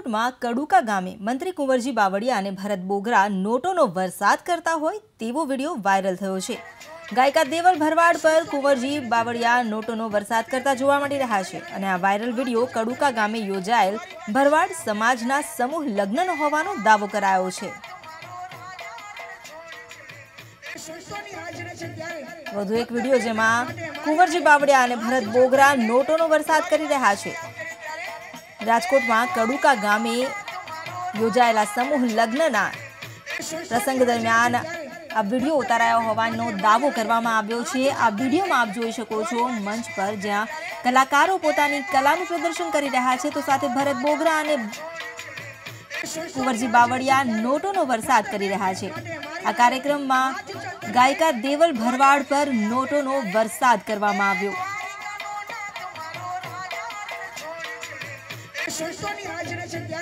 રાજકોટમાં કડુકા ગામે મંત્રી કુંવરજી બાવળિયા અને ભરત બોગરા નોટોનો વરસાદ કરતા હોય તેવો વિડીયો વાયરલ થયો છે। ગાયિકા દેવલ ભરવાડ પર કુંવરજી બાવળિયા નોટોનો વરસાદ કરતા જોવા મળી રહ્યા છે અને આ વાયરલ વિડીયો કડુકા ગામે યોજાયેલ ભરવાડ સમાજના સમૂહ લગ્નનો હોવાનો દાવો કરાયો છે। વધુ એક વિડીયો જેમાં કુંવરજી બાવળિયા અને ભરત બોગરા નોટોનો વરસાદ કરી રહ્યા છે। રાજકોટમાં કડુકા ગામે યોજાયેલા સમૂહ લગ્નના પ્રસંગ દરમિયાન આ વિડીયો ઉતારાયો હોવાનો દાવો કરવામાં આવ્યો છે। આ વિડીયોમાં આપ જોઈ શકો છો મંચ પર જ્યાં કલાકારો પોતાની કલાનું પ્રદર્શન કરી રહ્યા છે તો સાથે ભરત બોગરા અને કુંવરજી બાવળિયા નોટોનો વરસાદ કરી રહ્યા છે। આ કાર્યક્રમમાં ગાયિકા દેવલ ભરવાડ પર નોટોનો વરસાદ કરવામાં આવ્યો। શોષોની હાજરી છે ત્યારે